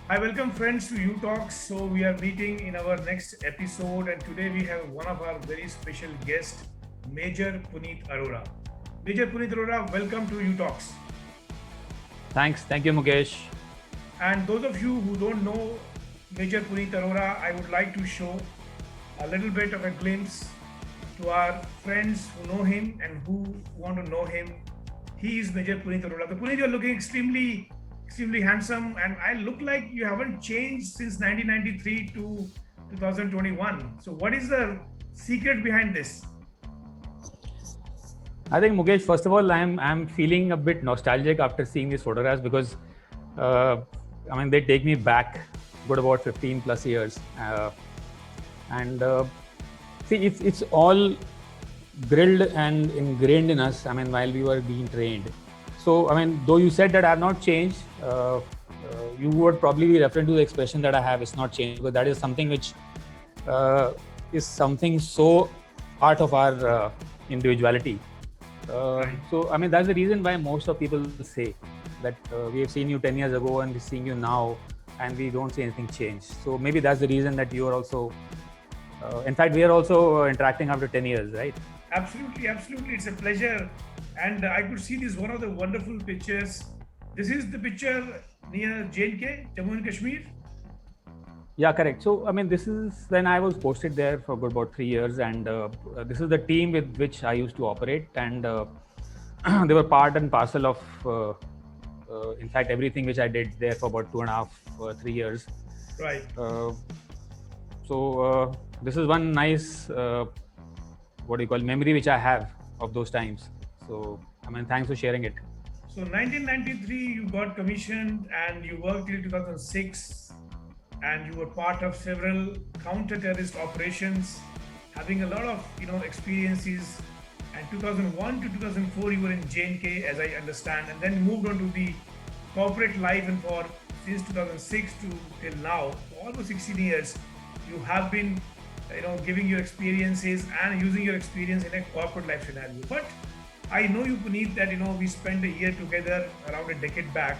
I welcome friends to U Talks. So we are meeting in our next episode, and today we have one of our very special guests, Major Puneet Arora. Major Puneet Arora, welcome to U Talks. Thanks. Thank you, Mukesh. And those of you who don't know Major Puneet Arora, I would like to show a little bit of a glimpse to our friends who know him and who want to know him. He is Major Puneet Arora. The Puneet, you're looking extremely handsome, and I look like you haven't changed since 1993 to 2021. So, what is the secret behind this? I think Mukesh, first of all, I'm feeling a bit nostalgic after seeing these photographs because, uh, they take me back good about 15 plus years, and see, it's all drilled and ingrained in us. While we were being trained. So, though you said that I have not changed, you would probably be referring to the expression that I have is not changed, because that is something which is something so part of our individuality. Right. So, that's the reason why most of people say that we have seen you 10 years ago and we're seeing you now and we don't see anything change. So, maybe that's the reason that you are also, in fact, we are also interacting after 10 years, right? Absolutely. It's a pleasure. And I could see this one of the wonderful pictures. This is the picture near JNK, Jammu and Kashmir. Yeah, correct. So, this is when I was posted there for good about 3 years, and this is the team with which I used to operate, and they were part and parcel of, in fact, everything which I did there for about 2.5, 3 years. Right. So, this is one nice, what do you call, memory which I have of those times. So, thanks for sharing it. So 1993, you got commissioned and you worked till 2006, and you were part of several counter-terrorist operations, having a lot of experiences. And 2001 to 2004, you were in JNK, as I understand, and then moved on to the corporate life. And for since 2006 to till now, for almost 16 years, you have been giving your experiences and using your experience in a corporate life scenario. But I know you, Puneet, that we spent a year together around a decade back,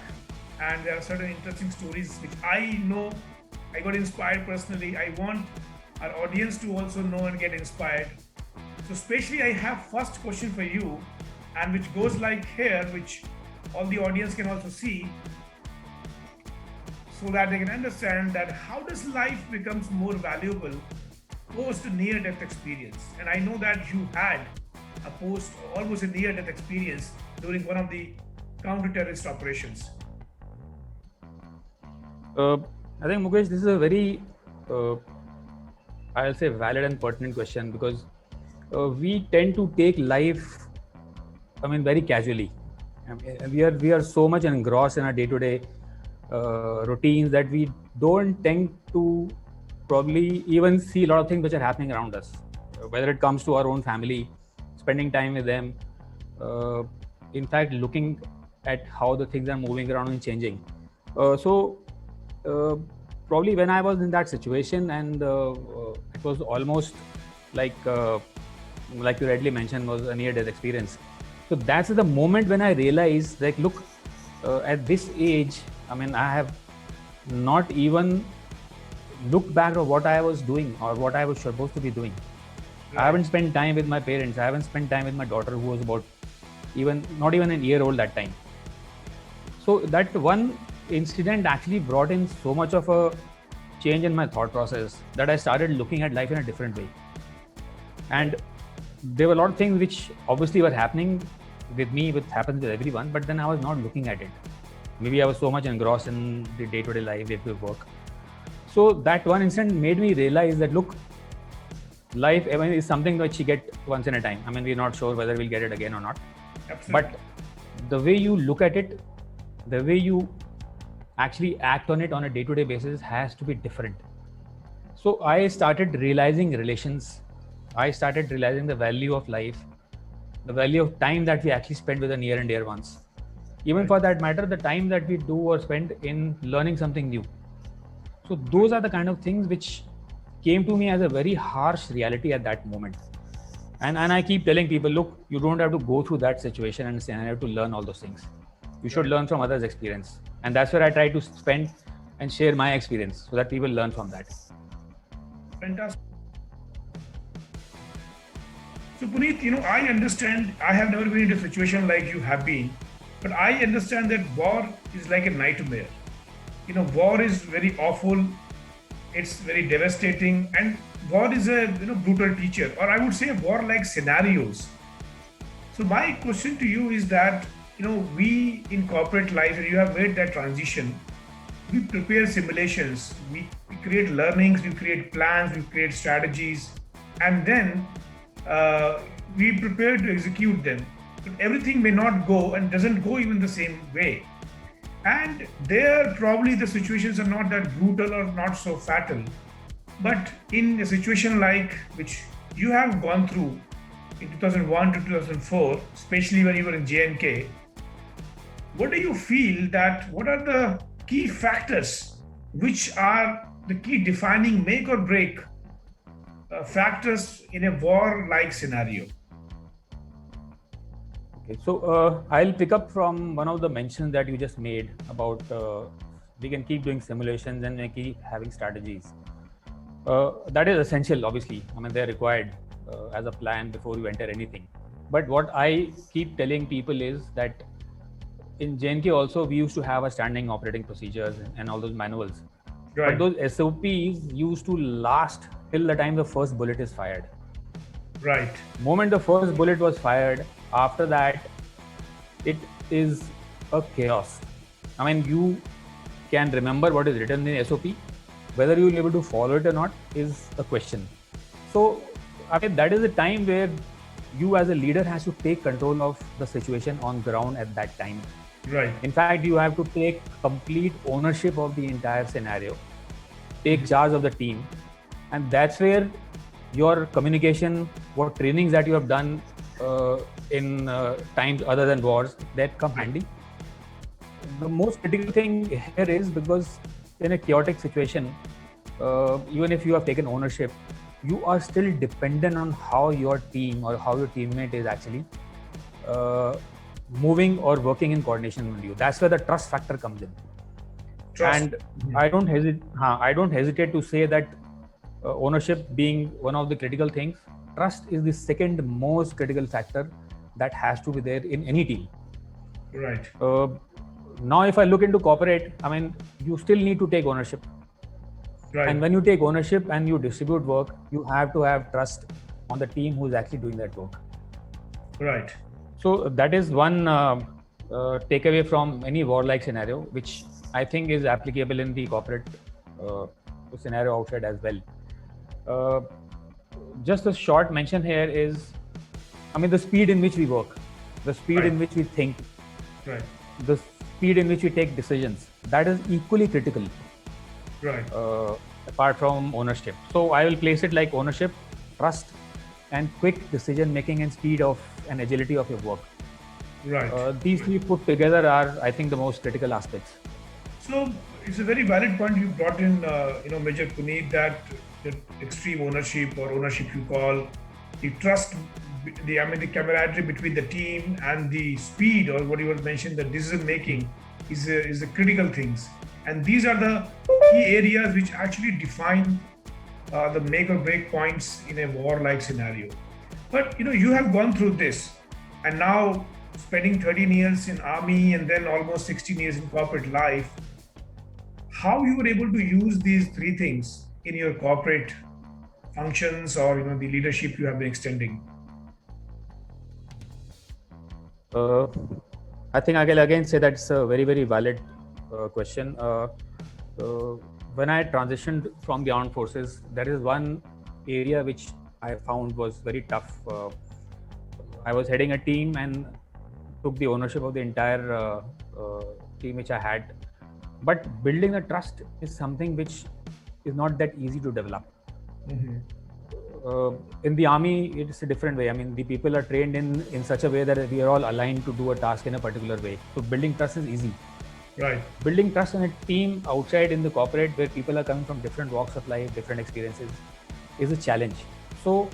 and there are certain interesting stories which I know I got inspired personally. I want our audience to also know and get inspired. So, especially, I have first question for you, and which goes like here, which all the audience can also see, so that they can understand that how does life becomes more valuable post near death experience. And I know that you had a post almost a near death experience during one of the counter terrorist operations. I think, Mukesh, this is a very, I'll say, valid and pertinent question, because we tend to take life, very casually. We are so much engrossed in our day-to-day routines that we don't tend to probably even see a lot of things which are happening around us, whether it comes to our own family, spending time with them, in fact, looking at how the things are moving around and changing. So, probably when I was in that situation, and it was almost like you rightly mentioned, was a near-death experience. So that's the moment when I realized, like, look, at this age, I have not even looked back at what I was doing or what I was supposed to be doing. Right. I haven't spent time with my parents. I haven't spent time with my daughter, who was about not even a year old that time. So that one incident actually brought in so much of a change in my thought process that I started looking at life in a different way. And there were a lot of things which obviously were happening with me, which happens with everyone, but then I was not looking at it. Maybe I was so much engrossed in the day-to-day life, day-to-day work. So that one incident made me realize that, look, life is something which you get once in a time. We're not sure whether we'll get it again or not. Absolutely. But the way you look at it, the way you actually act on it on a day-to-day basis has to be different. So I started realizing relations. I started realizing the value of life, the value of time that we actually spend with the near and dear ones. Even Right. for that matter, the time that we do or spend in learning something new. So those are the kind of things which came to me as a very harsh reality at that moment. And I keep telling people, look, you don't have to go through that situation and scenario to learn all those things. You should Right. learn from others' experience. And that's where I try to spend and share my experience so that people learn from that. Fantastic. So Puneet, I understand, I have never been in a situation like you have been, but I understand that war is like a nightmare. War is very awful, it's very devastating, and war is a brutal teacher, or I would say war like scenarios. So my question to you is that, we in corporate life, and you have made that transition, we prepare simulations, we create learnings, we create plans, we create strategies, and then we prepare to execute them. But everything may not go and doesn't go even the same way. And there, probably the situations are not that brutal or not so fatal. But in a situation like which you have gone through in 2001 to 2004, especially when you were in J&K, what do you feel that what are the key factors which are the key defining make or break factors in a war-like scenario? Okay, so I'll pick up from one of the mentions that you just made about we can keep doing simulations and we keep having strategies. That is essential, obviously. I mean, they're required as a plan before you enter anything. But what I keep telling people is that in J&K also, we used to have a standing operating procedures and all those manuals. Right. But those SOPs used to last till the time the first bullet is fired. Right. Moment the first bullet was fired, after that, it is a chaos. I mean, you can remember what is written in the SOP. Whether you will be able to follow it or not is a question. So, I mean, that is a time where you as a leader has to take control of the situation on ground at that time. Right. In fact, you have to take complete ownership of the entire scenario, take charge of the team, and that's where your communication, what trainings that you have done in times other than wars, that come handy. The most critical thing here is because in a chaotic situation, even if you have taken ownership, you are still dependent on how your team or how your teammate is actually moving or working in coordination with you. That's where the trust factor comes in. Trust. And I don't hesitate to say that ownership being one of the critical things, trust is the second most critical factor that has to be there in any team. Right. Now, if I look into corporate, I mean, you still need to take ownership. Right. And when you take ownership and you distribute work, you have to have trust on the team who is actually doing that work. Right. So that is one takeaway from any war-like scenario, which I think is applicable in the corporate scenario outside as well. Just a short mention here is, I mean, the speed in which we work, the speed Right. in which we think, Right. the speed in which we take decisions, that is equally critical. Right. Apart from ownership. So I will place it like ownership, trust, and quick decision making and speed of and agility of your work. Right. These three put together are, I think, the most critical aspects. So it's a very valid point you brought in, Major Puneet, that extreme ownership or ownership you call, the trust, the camaraderie between the team and the speed, or what you were mentioned, the decision making is the critical things. And these are the key areas which actually define the make or break points in a war-like scenario. But you have gone through this, and now spending 13 years in army and then almost 16 years in corporate life, how you were able to use these three things in your corporate functions or the leadership you have been extending? I think I can again say that's a very, very valid question. When I transitioned from the armed forces, there is one area which I found was very tough. I was heading a team and took the ownership of the entire team which I had. But building a trust is something which is not that easy to develop. Mm-hmm. In the army, it's a different way. I mean, the people are trained in such a way that we are all aligned to do a task in a particular way. So building trust is easy. Right. Building trust in a team outside in the corporate where people are coming from different walks of life, different experiences, is a challenge. So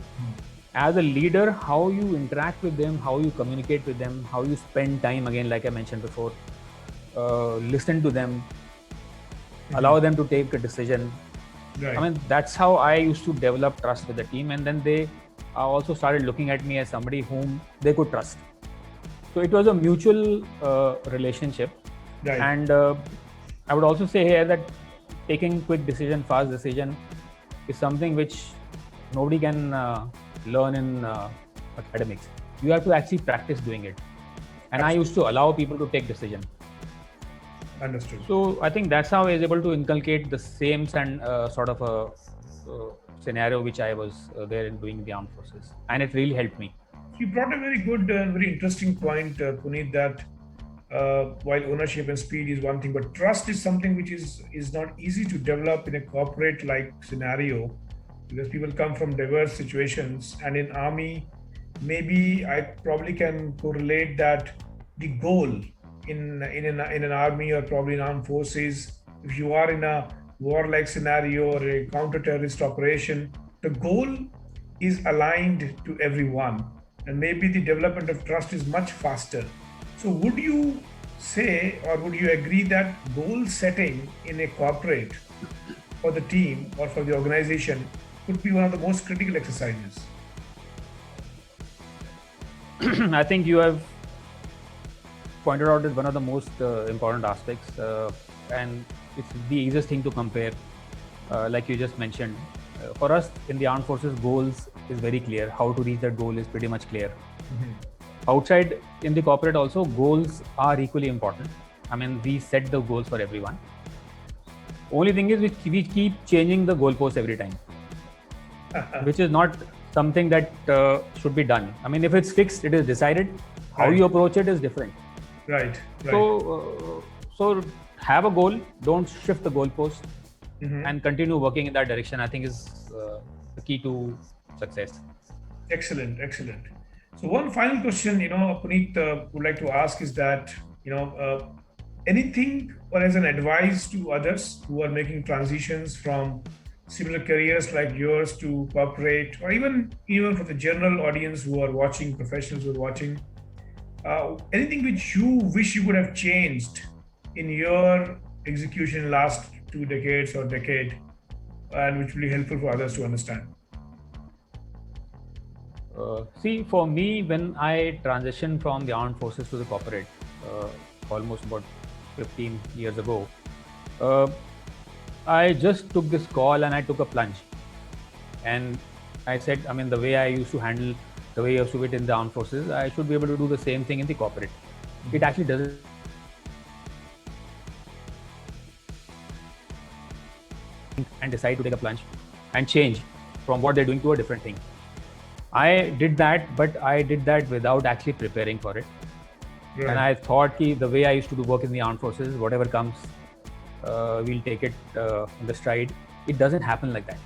as a leader, how you interact with them, how you communicate with them, how you spend time, again, like I mentioned before, listen to them, allow them to take a decision. Right. I mean, that's how I used to develop trust with the team, and then they also started looking at me as somebody whom they could trust. So it was a mutual relationship. Right. And I would also say here that taking quick decision, fast decision is something which nobody can learn in academics. You have to actually practice doing it. And I used to allow people to take decision. Understood. So I think that's how I was able to inculcate the same sort of a scenario which I was there in doing the armed forces, and it really helped me. You brought a very good and very interesting point, Puneet, that while ownership and speed is one thing, but trust is something which is not easy to develop in a corporate-like scenario, because people come from diverse situations. And in army, maybe I probably can correlate that the goal in an army or probably in armed forces, if you are in a warlike scenario or a counter-terrorist operation, the goal is aligned to everyone, and maybe the development of trust is much faster. So would you say, or would you agree that goal setting in a corporate for the team or for the organization could be one of the most critical exercises? I think you have pointed out as one of the most important aspects, and it's the easiest thing to compare. Like you just mentioned, for us in the armed forces, goals is very clear. How to reach that goal is pretty much clear. Outside in the corporate also, goals are equally important. I mean, we set the goals for everyone. Only thing is we keep changing the goalposts every time, which is not something that should be done. I mean, if it's fixed, it is decided. How you approach it is different. Right. So have a goal, don't shift the goalpost, and continue working in that direction. I think is the key to success. Excellent. So one final question, Puneet, would like to ask is that, anything or as an advice to others who are making transitions from similar careers like yours to corporate, or even for the general audience who are watching, professionals who are watching, anything which you wish you would have changed in your execution last 2 decades or decade, and which will be helpful for others to understand? See, for me, when I transitioned from the armed forces to the corporate, almost about 15 years ago, I just took this call and I took a plunge. And I said, I mean, the way I used to handle, the way I used to do it in the armed forces, I should be able to do the same thing in the corporate. It actually doesn't. And decide to take a plunge and change from what they're doing to a different thing. I did that, but I did that without actually preparing for it. Right. And I thought the way I used to do work in the armed forces, whatever comes, we'll take it in the stride. It doesn't happen like that.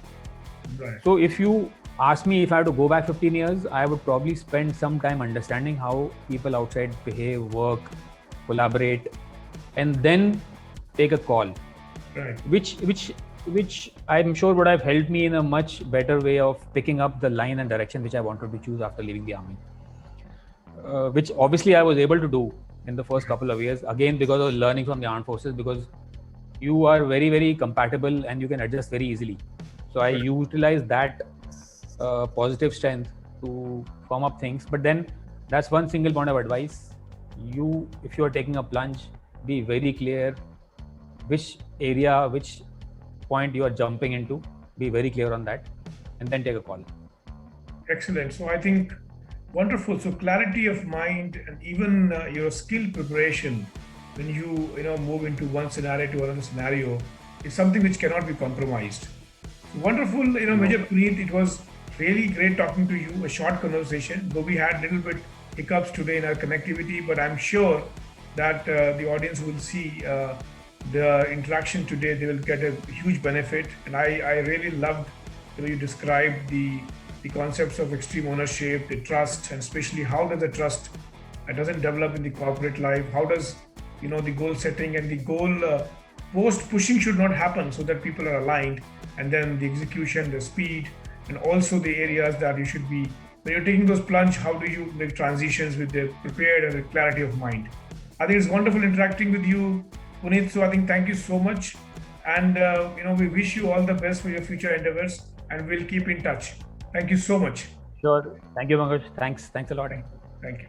Right. So if you ask me if I had to go back 15 years, I would probably spend some time understanding how people outside behave, work, collaborate, and then take a call. Right. Which I'm sure would have helped me in a much better way of picking up the line and direction which I wanted to choose after leaving the army. Which obviously I was able to do in the first couple of years, again because of learning from the armed forces, because you are very, very compatible and you can adjust very easily. So I utilized that positive strength to firm up things. But then that's one single point of advice. If you are taking a plunge, be very clear which area, which point you are jumping into, be very clear on that, and then take a call. Excellent. So I think wonderful. So clarity of mind and even your skill preparation when you move into one scenario to another scenario is something which cannot be compromised. Wonderful, Major Puneet. It was really great talking to you. A short conversation, though we had a little bit hiccups today in our connectivity, but I'm sure that the audience will see the interaction today. They will get a huge benefit, and I really loved you described the concepts of extreme ownership, the trust, and especially how does the trust doesn't develop in the corporate life. How does the goal setting and the goal post pushing should not happen, so that people are aligned, and then the execution, the speed, and also the areas that you should be when you're taking those plunge. How do you make transitions with the prepared and the clarity of mind? I think it's wonderful interacting with you, Puneet. So I think thank you so much, And we wish you all the best for your future endeavors, and we'll keep in touch. Thank you so much. Sure. Thank you, Pankaj. Thanks a lot. Thank you.